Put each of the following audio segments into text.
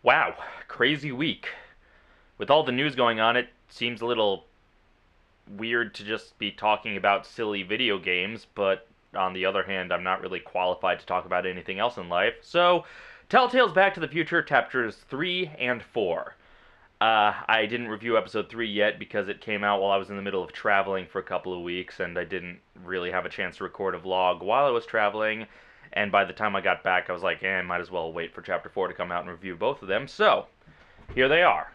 Wow, crazy week. With all the news going on, it seems a little weird to just be talking about silly video games, but on the other hand, I'm not really qualified to talk about anything else in life. So, Telltale's Back to the Future chapters 3 and 4. I didn't review episode 3 yet because it came out while I was in the middle of traveling for a couple of weeks, and I didn't really have a chance to record a vlog while I was traveling. And by the time I got back, I was like, might as well wait for chapter 4 to come out and review both of them. So, here they are.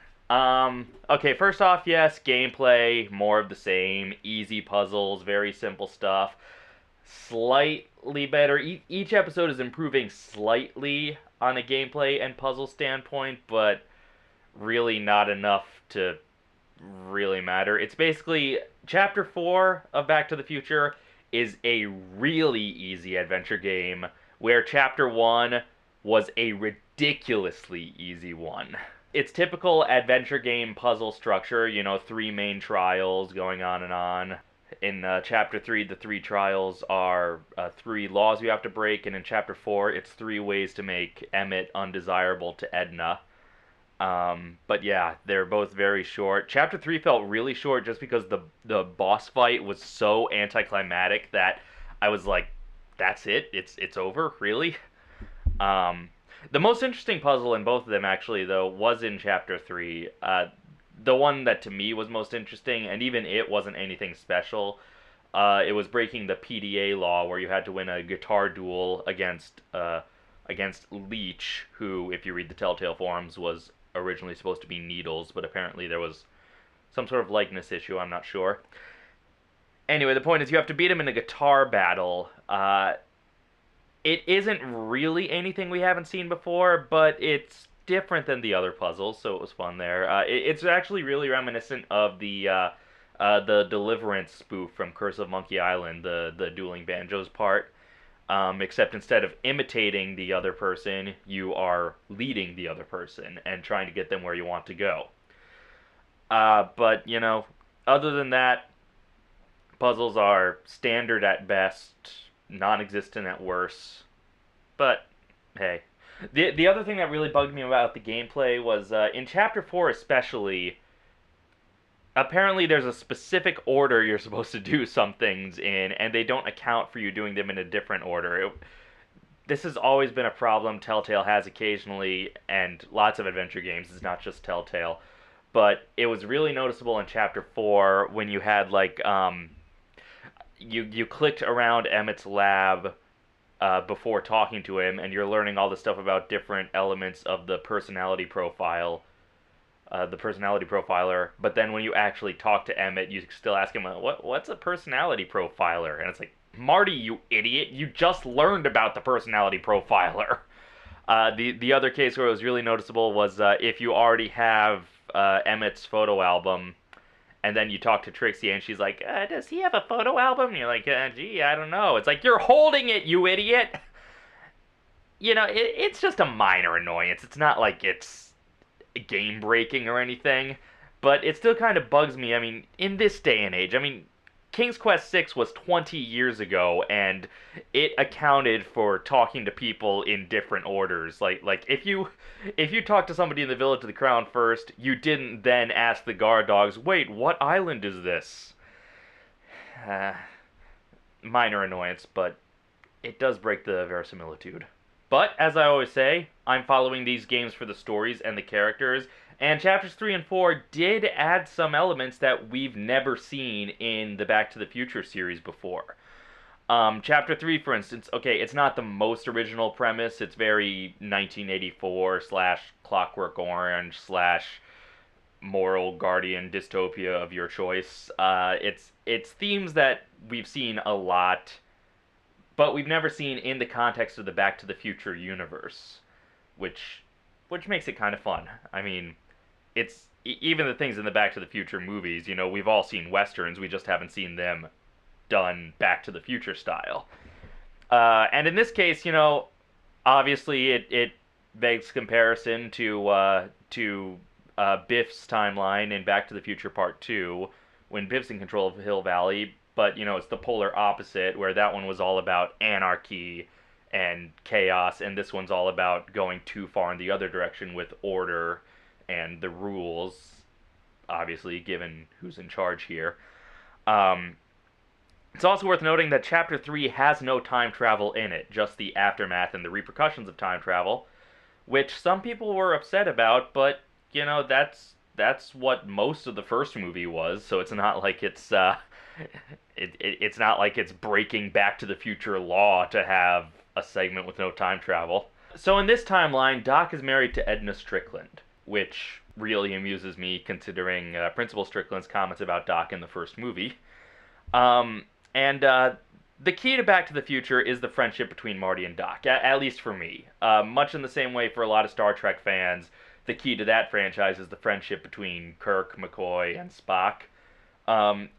Okay, first off, yes, gameplay, more of the same, easy puzzles, very simple stuff. Slightly better. Each episode is improving slightly on a gameplay and puzzle standpoint, but really not enough to really matter. It's basically chapter 4 of Back to the Future is a really easy adventure game, where chapter 1 was a ridiculously easy one. It's typical adventure game puzzle structure, you know, 3 main trials going on and on. In chapter 3, the 3 trials are 3 laws you have to break, and in chapter 4, it's 3 ways to make Emmett undesirable to Edna. But yeah, they're both very short. Chapter 3 felt really short just because the boss fight was so anticlimactic that I was like, that's it? It's over? Really? The most interesting puzzle in both of them, actually, though, was in Chapter 3. The one that to me was most interesting, and even it wasn't anything special. It was breaking the PDA law, where you had to win a guitar duel against Leech, who, if you read the Telltale forums, was originally supposed to be Needles, but apparently there was some sort of likeness issue, I'm not sure. Anyway, the point is you have to beat him in a guitar battle. It isn't really anything we haven't seen before, but it's different than the other puzzles, so it was fun there. It's actually really reminiscent of the Deliverance spoof from Curse of Monkey Island, the dueling banjos part. Except instead of imitating the other person, you are leading the other person and trying to get them where you want to go. But, you know, other than that, puzzles are standard at best, non-existent at worst. But, hey. The other thing that really bugged me about the gameplay was, in Chapter 4 especially, apparently there's a specific order you're supposed to do some things in, and they don't account for you doing them in a different order. This has always been a problem Telltale has occasionally, and lots of adventure games, it's not just Telltale. But it was really noticeable in Chapter 4 when you had, like, you clicked around Emmett's lab before talking to him, and you're learning all the stuff about different elements of the personality profile, the personality profiler, but then when you actually talk to Emmett, you still ask him, what's a personality profiler? And it's like, Marty, you idiot, you just learned about the personality profiler. The other case where it was really noticeable was if you already have Emmett's photo album, and then you talk to Trixie, and she's like, does he have a photo album? And you're like, gee, I don't know. It's like, you're holding it, you idiot! You know, it's just a minor annoyance. It's not like it's game breaking or anything, but it still kind of bugs me. I mean, in this day and age, I mean, King's Quest VI was 20 years ago, and it accounted for talking to people in different orders. Like if you talk to somebody in the Village of the Crown first, you didn't then ask the guard dogs, wait, what island is this? Minor annoyance, but it does break the verisimilitude. But, as I always say, I'm following these games for the stories and the characters, and Chapters 3 and 4 did add some elements that we've never seen in the Back to the Future series before. Chapter 3, for instance, okay, it's not the most original premise, it's very 1984 / Clockwork Orange / Moral Guardian dystopia of your choice. It's themes that we've seen a lot, but we've never seen in the context of the Back to the Future universe, which makes it kind of fun. I mean, it's even the things in the Back to the Future movies, you know, we've all seen westerns, we just haven't seen them done Back to the Future style. And in this case, you know, obviously it begs comparison to Biff's timeline in Back to the Future Part 2, when Biff's in control of Hill Valley, but, you know, it's the polar opposite, where that one was all about anarchy and chaos, and this one's all about going too far in the other direction with order and the rules, obviously, given who's in charge here. Um, it's also worth noting that Chapter 3 has no time travel in it, just the aftermath and the repercussions of time travel, which some people were upset about, but, that's what most of the first movie was, so it's not like it's not like it's breaking Back to the Future law to have a segment with no time travel. So in this timeline, Doc is married to Edna Strickland, which really amuses me considering Principal Strickland's comments about Doc in the first movie. And the key to Back to the Future is the friendship between Marty and Doc, at least for me. Much in the same way for a lot of Star Trek fans, the key to that franchise is the friendship between Kirk, McCoy, and Spock.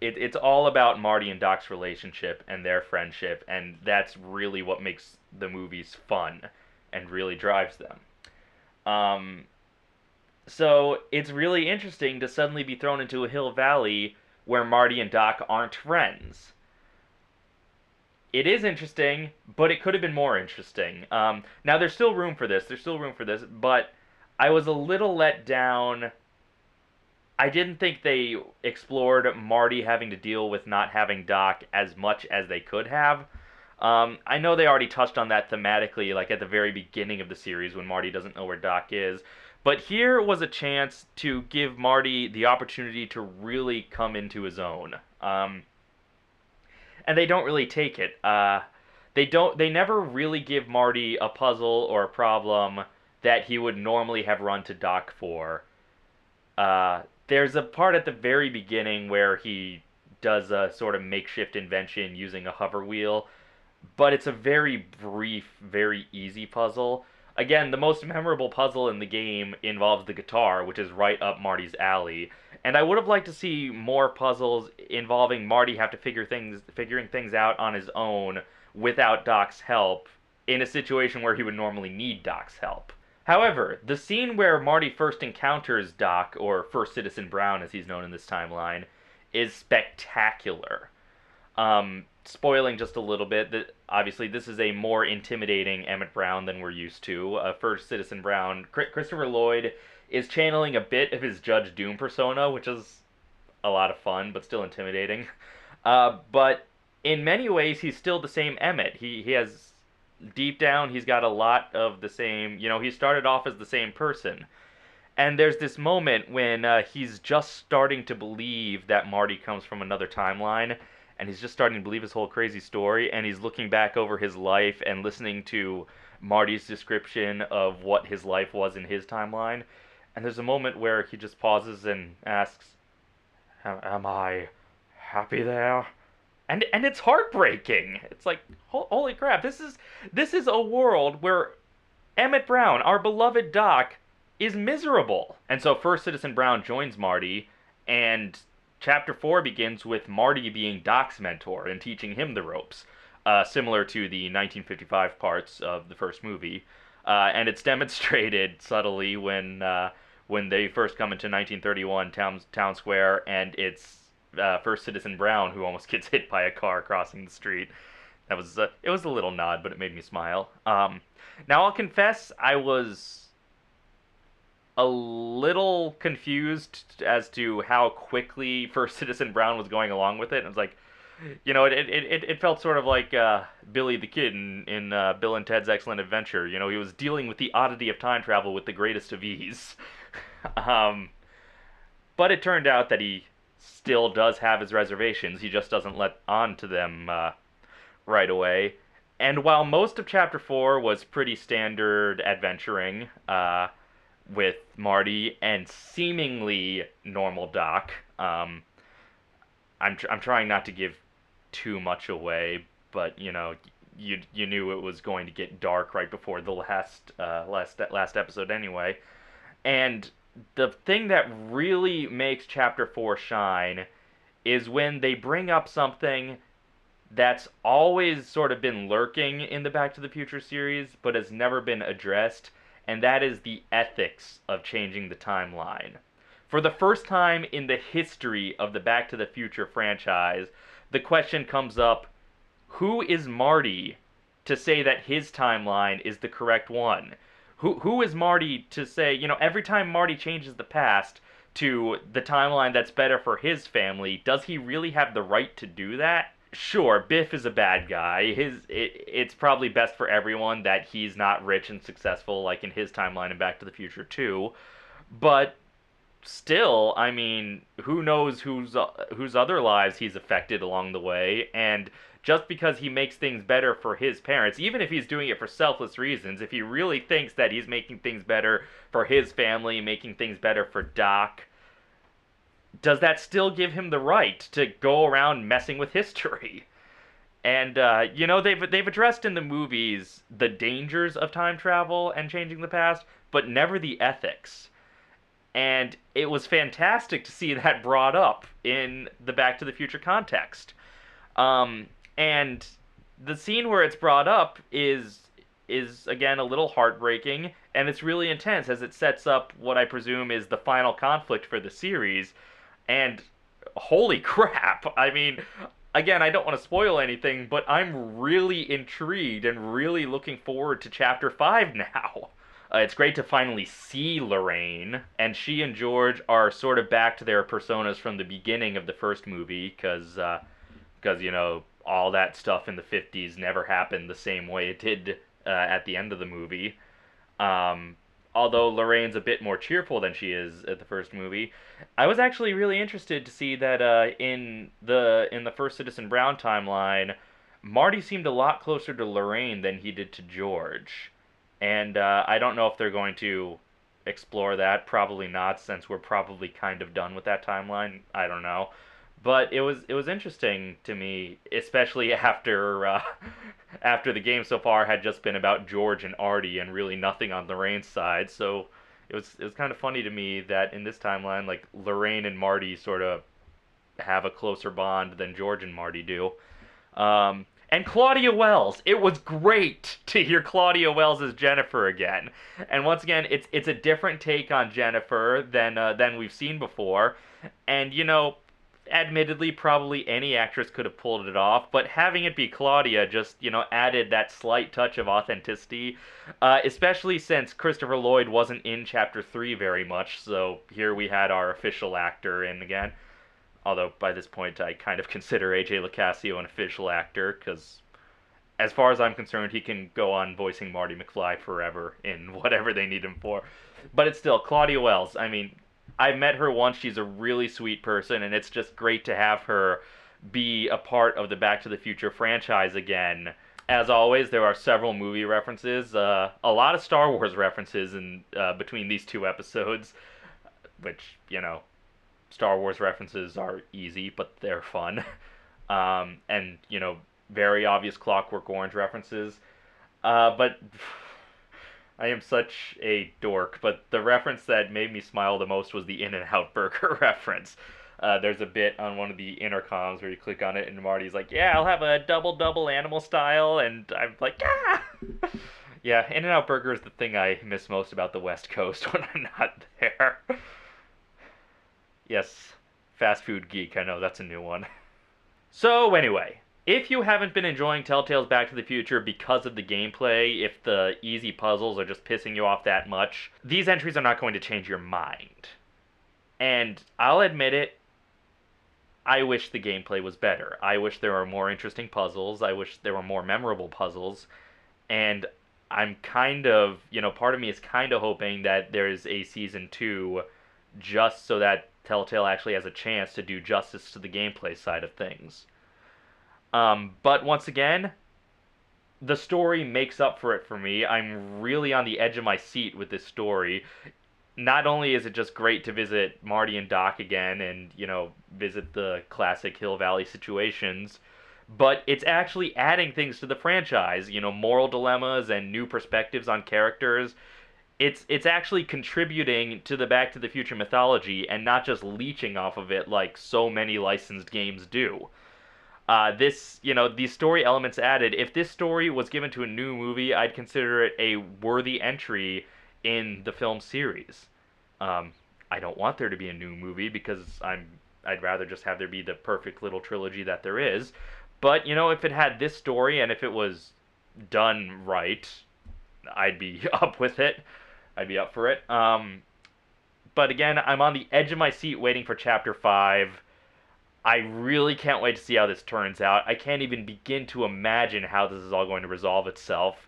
It's all about Marty and Doc's relationship and their friendship, and that's really what makes the movies fun and really drives them. So it's really interesting to suddenly be thrown into a hill valley where Marty and Doc aren't friends. It is interesting, but it could have been more interesting. Now, there's still room for this. There's still room for this, but I was a little let down. I didn't think they explored Marty having to deal with not having Doc as much as they could have. I know they already touched on that thematically, like at the very beginning of the series when Marty doesn't know where Doc is. But here was a chance to give Marty the opportunity to really come into his own. And they don't really take it. They never really give Marty a puzzle or a problem that he would normally have run to Doc for. There's a part at the very beginning where he does a sort of makeshift invention using a hover wheel, but it's a very brief, very easy puzzle. Again, the most memorable puzzle in the game involves the guitar, which is right up Marty's alley. And I would have liked to see more puzzles involving Marty figuring things out on his own without Doc's help in a situation where he would normally need Doc's help. However, the scene where Marty first encounters Doc, or First Citizen Brown as he's known in this timeline, is spectacular. Spoiling just a little bit, that obviously this is a more intimidating Emmett Brown than we're used to. First Citizen Brown, Christopher Lloyd is channeling a bit of his Judge Doom persona, which is a lot of fun, but still intimidating. But in many ways, he's still the same Emmett. He has, deep down, he's got a lot of the same, he started off as the same person. And there's this moment when he's just starting to believe that Marty comes from another timeline, and he's just starting to believe his whole crazy story, and he's looking back over his life and listening to Marty's description of what his life was in his timeline. And there's a moment where he just pauses and asks, Am I happy there? And it's heartbreaking. It's like, holy crap, this is a world where Emmett Brown, our beloved Doc, is miserable. And so First Citizen Brown joins Marty, and Chapter 4 begins with Marty being Doc's mentor and teaching him the ropes, similar to the 1955 parts of the first movie. And it's demonstrated subtly when they first come into 1931 Town Square, and it's First Citizen Brown who almost gets hit by a car crossing the street. It was a little nod, but it made me smile. Now I'll confess I was a little confused as to how quickly First Citizen Brown was going along with it. And it was like, it felt sort of like Billy the Kid in Bill and Ted's Excellent Adventure. He was dealing with the oddity of time travel with the greatest of ease. But it turned out that he still does have his reservations. He just doesn't let on to them right away. And while most of Chapter 4 was pretty standard adventuring, with Marty and seemingly normal Doc, I'm trying not to give too much away, but you knew it was going to get dark right before the last episode anyway. And the thing that really makes Chapter 4 shine is when they bring up something that's always sort of been lurking in the Back to the Future series, but has never been addressed, and that is the ethics of changing the timeline. For the first time in the history of the Back to the Future franchise, the question comes up, who is Marty to say that his timeline is the correct one? Who is Marty to say, every time Marty changes the past to the timeline that's better for his family, does he really have the right to do that? Sure, Biff is a bad guy. It's probably best for everyone that he's not rich and successful like in his timeline in Back to the Future 2. But still, I mean, who knows whose other lives he's affected along the way, and just because he makes things better for his parents, even if he's doing it for selfless reasons, if he really thinks that he's making things better for his family, making things better for Doc, does that still give him the right to go around messing with history? And they've addressed in the movies the dangers of time travel and changing the past, but never the ethics. And it was fantastic to see that brought up in the Back to the Future context. And the scene where it's brought up is again a little heartbreaking, and it's really intense as it sets up what I presume is the final conflict for the series. And holy crap! I mean, again, I don't want to spoil anything, but I'm really intrigued and really looking forward to Chapter 5 now. It's great to finally see Lorraine, and she and George are sort of back to their personas from the beginning of the first movie, because all that stuff in the 50s never happened the same way it did at the end of the movie. Although Lorraine's a bit more cheerful than she is at the first movie. I was actually really interested to see that in the first Citizen Brown timeline, Marty seemed a lot closer to Lorraine than he did to George. And I don't know if they're going to explore that. Probably not, since we're probably kind of done with that timeline. I don't know. But it was interesting to me, especially after after the game so far had just been about George and Artie and really nothing on Lorraine's side. So it was kind of funny to me that in this timeline, like, Lorraine and Marty sort of have a closer bond than George and Marty do. And Claudia Wells. It was great to hear Claudia Wells as Jennifer again. And once again, it's a different take on Jennifer than we've seen before. And admittedly, probably any actress could have pulled it off, but having it be Claudia just, added that slight touch of authenticity, especially since Christopher Lloyd wasn't in Chapter 3 very much, so here we had our official actor in again. Although, by this point, I kind of consider A.J. Locascio an official actor, because as far as I'm concerned, he can go on voicing Marty McFly forever in whatever they need him for. But it's still, Claudia Wells, I mean, I met her once. She's a really sweet person, and it's just great to have her be a part of the Back to the Future franchise again. As always, there are several movie references, a lot of Star Wars references in between these two episodes, which, Star Wars references are easy, but they're fun. And, very obvious Clockwork Orange references. But I am such a dork, but the reference that made me smile the most was the In-N-Out Burger reference. There's a bit on one of the intercoms where you click on it and Marty's like, yeah, I'll have a double animal style, and I'm like, ah! Yeah, In-N-Out Burger is the thing I miss most about the West Coast when I'm not there. Yes, fast food geek, I know, that's a new one. So anyway, if you haven't been enjoying Telltale's Back to the Future because of the gameplay, if the easy puzzles are just pissing you off that much, these entries are not going to change your mind. And I'll admit it, I wish the gameplay was better. I wish there were more interesting puzzles. I wish there were more memorable puzzles. And I'm kind of, part of me is kind of hoping that there's a Season 2 just so that Telltale actually has a chance to do justice to the gameplay side of things. But once again, the story makes up for it for me. I'm really on the edge of my seat with this story. Not only is it just great to visit Marty and Doc again and, visit the classic Hill Valley situations, but it's actually adding things to the franchise, moral dilemmas and new perspectives on characters. It's actually contributing to the Back to the Future mythology and not just leeching off of it like so many licensed games do. These story elements added, if this story was given to a new movie, I'd consider it a worthy entry in the film series. I don't want there to be a new movie because I'd rather just have there be the perfect little trilogy that there is. But, if it had this story and if it was done right, I'd be up with it. I'd be up for it. But again, I'm on the edge of my seat waiting for Chapter 5. I really can't wait to see how this turns out. I can't even begin to imagine how this is all going to resolve itself.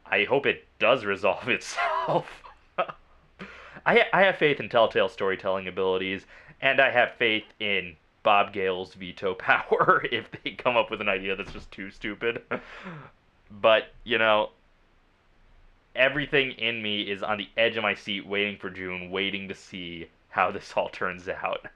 I hope it does resolve itself. I have faith in Telltale's storytelling abilities, and I have faith in Bob Gale's veto power if they come up with an idea that's just too stupid. But, everything in me is on the edge of my seat waiting for June, waiting to see how this all turns out.